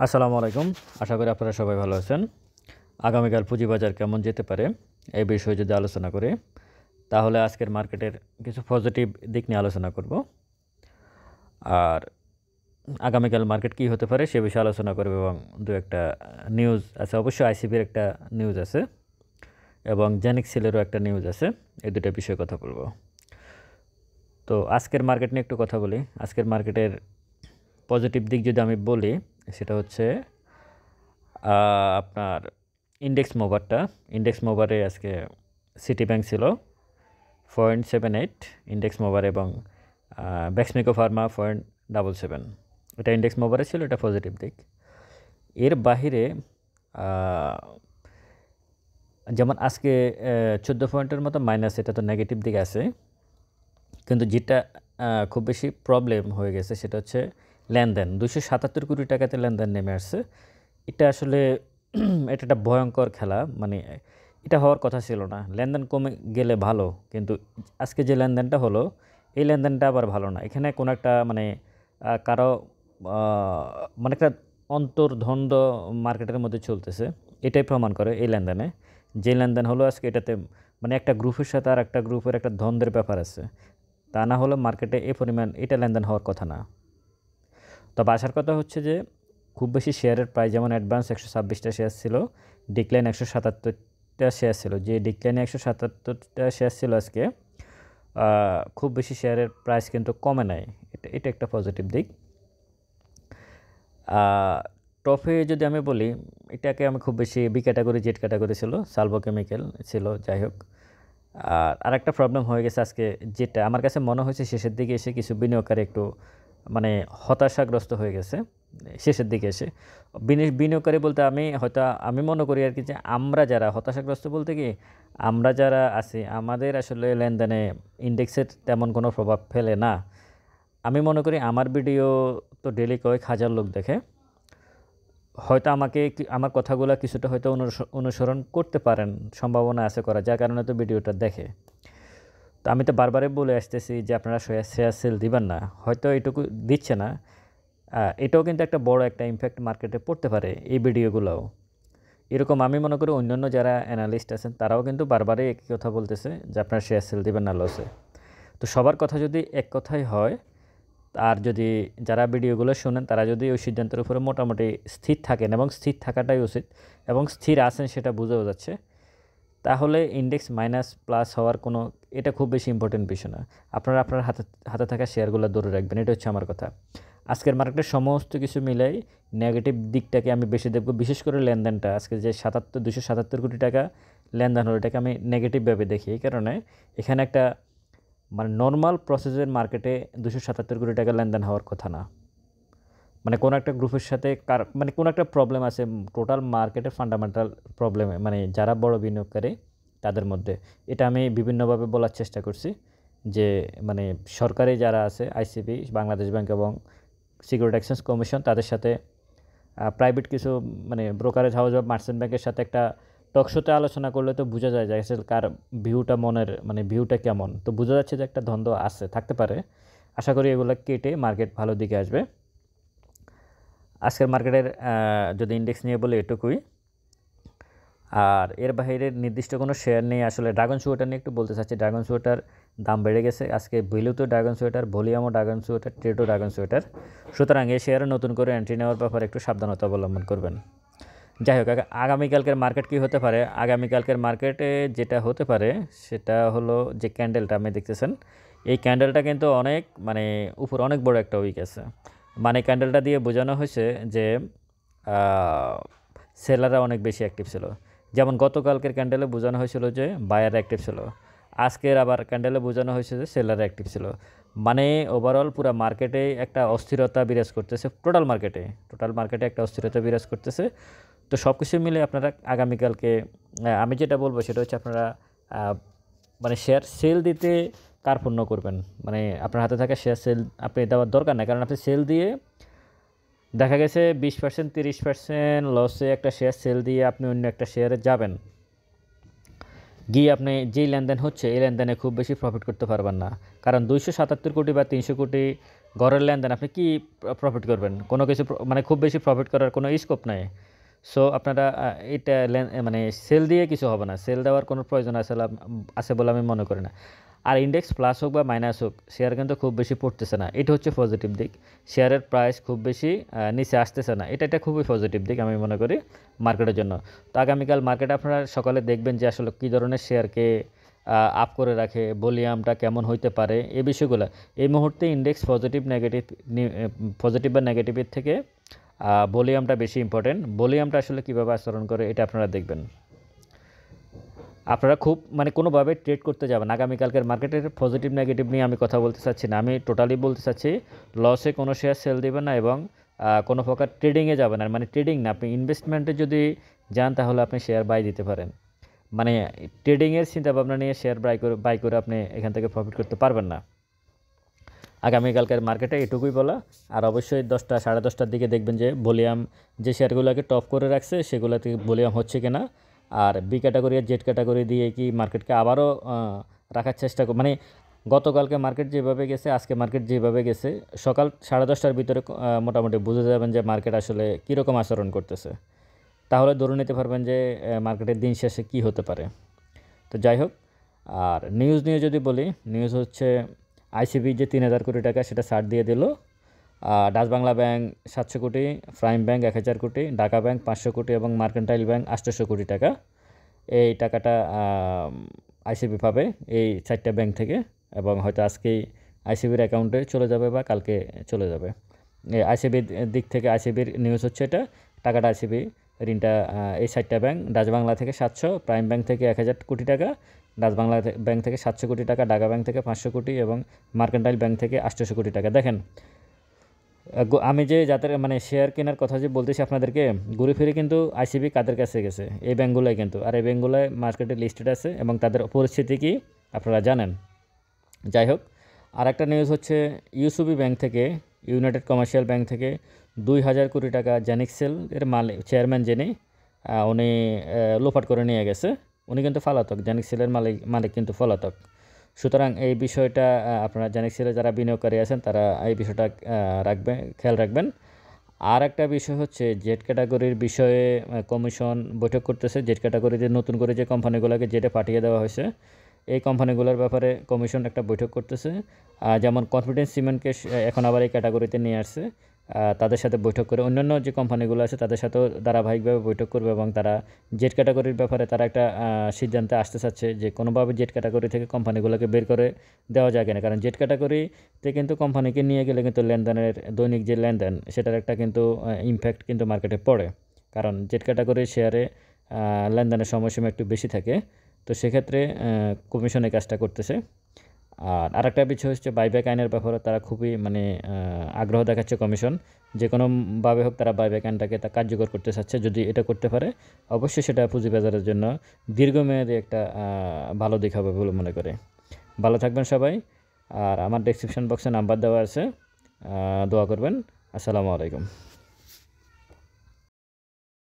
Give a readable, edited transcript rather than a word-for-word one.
আসসালামু আলাইকুম। আশা করি আপনারা সবাই ভালো আছেন। আগামীকাল পুঁজিবাজার কেমন যেতে পারে এই বিষয়ে যদি আলোচনা করি, তাহলে আজকের মার্কেটের কিছু পজিটিভ দিক নিয়ে আলোচনা করব। আর আগামীকাল মার্কেট কী হতে পারে সে বিষয়ে আলোচনা করব এবং দু একটা নিউজ আছে। অবশ্যই আইসিবির একটা নিউজ আছে এবং জেনিক সিলেরও একটা নিউজ আছে। এই দুটো বিষয়ে কথা বলব। তো আজকের মার্কেট নিয়ে একটু কথা বলি। আজকের মার্কেটের পজিটিভ দিক যদি আমি বলি, সেটা হচ্ছে আপনার ইন্ডেক্স মুভারে আজকে সিটি ব্যাংক ছিল 0.78 ইন্ডেক্স মুভার এবং ব্যাক্সমিকো ফার্মা 0.77। এটা ইন্ডেক্স মুভারে ছিল, এটা পজিটিভ দিক। এর বাহিরে যেমন আজকে 14 পয়েন্টের মতো মাইনাস, এটা তো নেগেটিভ দিক আছে। কিন্তু যেটা খুব বেশি প্রবলেম হয়ে গেছে সেটা হচ্ছে লেনদেন। 277 কোটি টাকাতে লেনদেন নেমে আসছে। এটা আসলে এটা একটা ভয়ঙ্কর খেলা। মানে এটা হওয়ার কথা ছিল না। লেনদেন কমে গেলে ভালো, কিন্তু আজকে যে লেনদেনটা হলো এই লেনদেনটা আবার ভালো না। এখানে কোনো একটা মানে কারো মানে একটা অন্তর্দ্বন্দ্ব মার্কেটের মধ্যে চলতেছে, এটাই প্রমাণ করে এই লেনদেনে। যে লেনদেন হলো আজকে, এটাতে মানে একটা গ্রুপের সাথে আর একটা গ্রুপের একটা দ্বন্দ্বের ব্যাপার আছে। তা না হলে মার্কেটে এই পরিমাণ এটা লেনদেন হওয়ার কথা না। তবে আসার কথা হচ্ছে যে খুব বেশি শেয়ারের প্রাইস, যেমন অ্যাডভান্স 126টা শেয়ার ছিল, ডিক্লাইন 177টা শেয়ার ছিল। যে ডিক্লাইনে 177টা শেয়ার ছিল আজকে, খুব বেশি শেয়ারের প্রাইস কিন্তু কমে নাই। এটা একটা পজিটিভ দিক। টপে যদি আমি বলি, এটাকে আমি খুব বেশি বি ক্যাটাগরি, জেড ক্যাটাগরি ছিল, সালভো কেমিক্যাল ছিল। যাই হোক, আর একটা প্রবলেম হয়ে গেছে আজকে, যেটা আমার কাছে মনে হয়েছে শেষের দিকে এসে কিছু বিনিয়োগকারী একটু মানে হতাশাগ্রস্ত হয়ে গেছে শেষের দিকে এসে। বিনিয়োগকারী বলতে আমি মনে করি আর কি, যে আমরা যারা হতাশাগ্রস্ত বলতে কি, আমরা যারা আছি আমাদের আসলে লেনদেনে ইন্ডেক্সের তেমন কোনো প্রভাব ফেলে না। আমি মনে করি আমার ভিডিও তো ডেলি কয়েক হাজার লোক দেখে, হয়তো আমার কথাগুলো কিছুটা হয়তো অনুসরণ করতে পারেন, সম্ভাবনা আছে করা, যার কারণে তো ভিডিওটা দেখে। তো আমি তো বারবারই বলে আসতেছি যে আপনারা শেয়ার সেল দিবেন না, হয়তো এটুকু দিচ্ছে না। এটাও কিন্তু একটা বড় একটা ইমপ্যাক্ট মার্কেটে পড়তে পারে এই ভিডিওগুলোও। এরকম আমি মনে করি অন্যান্য যারা অ্যানালিস্ট আছেন তারাও কিন্তু বারবারই একই কথা বলতেছে যে আপনারা শেয়ার সেল দিবেন না লসে। তো সবার কথা যদি এক কথাই হয়, আর যদি যারা ভিডিওগুলো শোনেন তারা যদি ওই সিদ্ধান্তের উপরে মোটামুটি স্থির থাকেন, এবং স্থির থাকাটাই উচিত, এবং স্থির আছেন সেটা বোঝাও যাচ্ছে, তাহলে ইন্ডেক্স মাইনাস প্লাস হওয়ার কোনো, এটা খুব বেশি ইম্পর্টেন্ট বিষয় না। আপনারা আপনার হাতে থাকা শেয়ারগুলো ধরে রাখবেন, এটা হচ্ছে আমার কথা। আজকের মার্কেটের সমস্ত কিছু মিলাই নেগেটিভ দিকটাকে আমি বেশি দেখব, বিশেষ করে লেনদেনটা। আজকে যে 277 কোটি টাকা লেনদেন হলো, এটাকে আমি নেগেটিভভাবে দেখি। এই কারণে এখানে একটা মানে নর্মাল প্রসেসের মার্কেটে 277 কোটি টাকা লেনদেন হওয়ার কথা না। মানে কোনো একটা গ্রুপের সাথে মানে কোনো একটা প্রবলেম আছে টোটাল মার্কেটের ফান্ডামেন্টাল প্রবলেমে, মানে যারা বড় বিনিয়োগকারী তাদের মধ্যে। এটা আমি বিভিন্নভাবে বলার চেষ্টা করছি যে মানে সরকারি যারা আছে, আইসিবি, বাংলাদেশ ব্যাংক এবং সিকিউরিটি এক্সচেঞ্জ কমিশন, তাদের সাথে প্রাইভেট কিছু মানে ব্রোকারেজ হাউস বা মার্চেন্ট ব্যাংকের সাথে একটা টকশোতে আলোচনা করলে তো বোঝা যায় যে আসলে কার ভিউটা, মনের মানে ভিউটা কেমন। তো বোঝা যাচ্ছে যে একটা দ্বন্দ্ব থাকতে পারে। আশা করি এগুলো কেটে মার্কেট ভালো দিকে আসবে। আজকের মার্কেটের যদি ইন্ডেক্স নিয়ে বলি এটুকুই। আর এর বাইরে নির্দিষ্ট কোনো শেয়ার নেই। আসলে ড্রাগন সোয়েটার নিয়ে একটু বলতে চাচ্ছি। ড্রাগন সোয়েটার দাম বেড়ে গেছে আজকে, ভ্যালুতেও ড্রাগন সোয়েটার, ভলিউমও ড্রাগন সোয়েটার, ট্রেডও ড্রাগন সোয়েটার। সুতরাং এই শেয়ারে নতুন করে এন্ট্রি নেওয়ার ব্যাপারে একটু সাবধানতা অবলম্বন করবেন। যাই হোক, আগামীকালকের মার্কেট কী হতে পারে? আগামীকালকের মার্কেটে যেটা হতে পারে সেটা হলো যে ক্যান্ডেলটা আপনি দেখতেছেন, এই ক্যান্ডেলটা কিন্তু অনেক মানে উপর অনেক বড় একটা উইক আছে। মানে ক্যান্ডেলটা দিয়ে বোঝানো হয়েছে যে সেলাররা অনেক বেশি অ্যাক্টিভ ছিল। যেমন গতকালকের ক্যান্ডেলে বোঝানো হয়েছিল যে বায়ার অ্যাক্টিভ ছিল, আজকের আবার ক্যান্ডেলে বোঝানো হয়েছে যে সেলার অ্যাক্টিভ ছিল। মানে ওভারঅল পুরো মার্কেটে একটা অস্থিরতা বিরাজ করতেছে, টোটাল মার্কেটে একটা অস্থিরতা বিরাজ করতেছে। তো সব কিছু মিলে আপনারা আগামীকালকে আমি যেটা বলবো সেটা হচ্ছে আপনারা মানে শেয়ার সেল দিতে কার্পণ্য করবেন। মানে আপনার হাতে থাকা শেয়ার সেল আপনি দেওয়ার দরকার নেই, কারণ আপনি সেল দিয়ে দেখা গেছে 20% 30% লসে একটা শেয়ার সেল দিয়ে আপনি অন্য একটা শেয়ারে যাবেন, গিয়ে আপনি যেই লেনদেন হচ্ছে এই লেনদেনে খুব বেশি প্রফিট করতে পারবেন না। কারণ 277 কোটি বা 300 কোটি গড়ের লেনদেন আপনি কি প্রফিট করবেন? কোনো কিছু মানে খুব বেশি প্রফিট করার কোনো স্কোপ নাই। সো আপনারা এটা মানে সেল দিয়ে কিছু হবে না। সেল দেওয়ার কোনো প্রয়োজন আছে বলে আমি মনে করি না। আর ইনডেক্স প্লাস হোক বা মাইনাস হোক, শেয়ার কিন্তু খুব বেশি পড়তেছে না। এটা হচ্ছে পজিটিভ দিক। শেয়ারের প্রাইস খুব বেশি নিচে আসতেছে না। এটা খুবই পজিটিভ দিক আমি মনে করি মার্কেটের জন্য। তো আগামীকাল মার্কেটে আপনারা সকালে দেখবেন যে আসলে কী ধরনের শেয়ারকে আপ করে রাখে, ভলিউমটা কেমন হইতে পারে, এই বিষয়গুলো। এই মুহূর্তে ইনডেক্স পজিটিভ বা নেগেটিভের থেকে ভলিউমটা বেশি ইম্পর্টেন্ট। ভলিউমটা আসলে কীভাবে আচরণ করে এটা আপনারা দেখবেন। আপনারা খুব মানে কোনোভাবে ট্রেড করতে যাবেন। আগামীকালকের মার্কেটের পজিটিভ নেগেটিভ নিয়ে আমি কথা বলতে চাচ্ছি না। আমি টোটালি বলতে চাচ্ছি লসে কোনো শেয়ার সেল দেবেন না এবং কোনো প্রকার ট্রেডিংয়ে যাবেন না। মানে ট্রেডিং না, আপনি ইনভেস্টমেন্টে যদি যান তাহলে আপনি শেয়ার বাই দিতে পারেন। মানে ট্রেডিংয়ের চিন্তাভাবনা নিয়ে শেয়ার বাই করে আপনি এখান থেকে প্রফিট করতে পারবেন না। আগামীকালকের মার্কেটে এটুকুই বলা। আর অবশ্যই 10টা 10:30টার দিকে দেখবেন যে ভলিউম যে শেয়ারগুলোকে টপ করে রাখছে সেগুলোতে ভলিউম হচ্ছে কিনা, আর বি ক্যাটাগরি আর জেড ক্যাটাগরি দিয়ে কি মার্কেটকে আবারও রাখার চেষ্টা মানে গতকালকে মার্কেট যেভাবে গেছে, আজকে মার্কেট যেভাবে গেছে, সকাল 10:30টার ভিতরে মোটামুটি বুঝে যাবেন যে মার্কেট আসলে কীরকম আচরণ করতেছে। তাহলে ধরে নিতে পারবেন যে মার্কেটের দিন শেষে কী হতে পারে। তো যাই হোক, আর নিউজ নিয়ে যদি বলি, নিউজ হচ্ছে আইসিবি যে 3,000 কোটি টাকা সেটা ছাড় দিয়ে দিল। ডাচ বাংলা ব্যাংক 700 কোটি, প্রাইম ব্যাংক 1,000 কোটি, ঢাকা ব্যাংক 500 কোটি এবং মার্কেন্টাইল ব্যাংক 800 কোটি টাকা। এই টাকাটা আইসিবি পাবে এই 4টা ব্যাংক থেকে, এবং হয়তো আজকেই আইসিবির অ্যাকাউন্টে চলে যাবে বা কালকে চলে যাবে। আইসিবির দিক থেকে আইসিবির নিউজ হচ্ছে এটা, টাকাটা আইসিবি ঋণটা এই 4টা ব্যাংক, ডাচ বাংলা থেকে 700, প্রাইম ব্যাংক থেকে 1,000 কোটি টাকা, ডাচ বাংলা ব্যাংক থেকে 700 কোটি টাকা, ঢাকা ব্যাংক থেকে 500 কোটি এবং মার্কেন্টাইল ব্যাংক থেকে 800 কোটি টাকা। দেখেন আমি যে যাদের মানে শেয়ার কেনার কথা যে বলতেছি আপনাদেরকে, ঘুরে ফিরে কিন্তু আইসিবি কাদের কাছে গেছে? এই ব্যাংকগুলোই কিন্তু। আর এই ব্যাংকগুলোয় মার্কেটে লিস্টেড আছে এবং তাদের পরিস্থিতি কি আপনারা জানেন। যাই হোক, আর একটা নিউজ হচ্ছে ইউসিবি ব্যাংক থেকে, ইউনাইটেড কমার্শিয়াল ব্যাংক থেকে 2,000 কোটি টাকা জেনিক্সেল এর চেয়ারম্যান যিনি, উনি লোপাট করে নিয়ে গেছে। উনি কিন্তু পলাতক, জেনিক্সেলের মালিক কিন্তু পলাতক। সুতরাং এই বিষয়টা আপনারা জেনিক্সেলে যারা বিনিয়োগকারী আছেন তারা এই বিষয়টা খেয়াল রাখবেন। আর একটা বিষয় হচ্ছে জেড ক্যাটাগরির বিষয়ে কমিশন বৈঠক করতেছে। জেড ক্যাটাগরিতে নতুন করে যে কোম্পানিগুলোকে জেডে পাঠিয়ে দেওয়া হয়েছে, এই কোম্পানিগুলোর ব্যাপারে কমিশন একটা বৈঠক করতেছে। যেমন কনফিডেন্স সিমেন্টকে এখন আবার এই ক্যাটাগরিতে নিয়ে আসছে, তাদের সাথে বৈঠক করে অন্যান্য যে কোম্পানিগুলো আছে তাদের সাথেও ধারাবাহিকভাবে বৈঠক করবে এবং তারা জেড ক্যাটাগরির ব্যাপারে তারা একটা সিদ্ধান্তে আসতে চাচ্ছে যে কোনোভাবে জেড ক্যাটাগরি থেকে কোম্পানিগুলোকে বের করে দেওয়া যায় কিনা। কারণ জেড ক্যাটাগরিতে কিন্তু কোম্পানিকে নিয়ে গেলে কিন্তু লেনদেনের দৈনিক যে লেনদেন সেটার একটা কিন্তু ইমপ্যাক্ট কিন্তু মার্কেটে পড়ে। কারণ জেড ক্যাটাগরির শেয়ারে লেনদেনের সময়সীমা একটু বেশি থাকে। তো সেক্ষেত্রে কমিশন এই কাজটা করতেছে। আর আরেকটা বিষয় হচ্ছে বাইব্যাক আইনের ব্যাপারে তারা খুবই মানে আগ্রহ দেখাচ্ছে কমিশন। যে কোনোভাবে হোক তারা বাইব্যাক আইনটাকে কার্যকর করতে চাচ্ছে। যদি এটা করতে পারে অবশ্যই সেটা পুঁজিবাজারের জন্য দীর্ঘমেয়াদী একটা ভালো দিক হবে বলে মনে করে। ভালো থাকবেন সবাই। আর আমার ডেসক্রিপশন বক্সে নাম্বার দেওয়া আছে, দোয়া করবেন। আসসালামু আলাইকুম।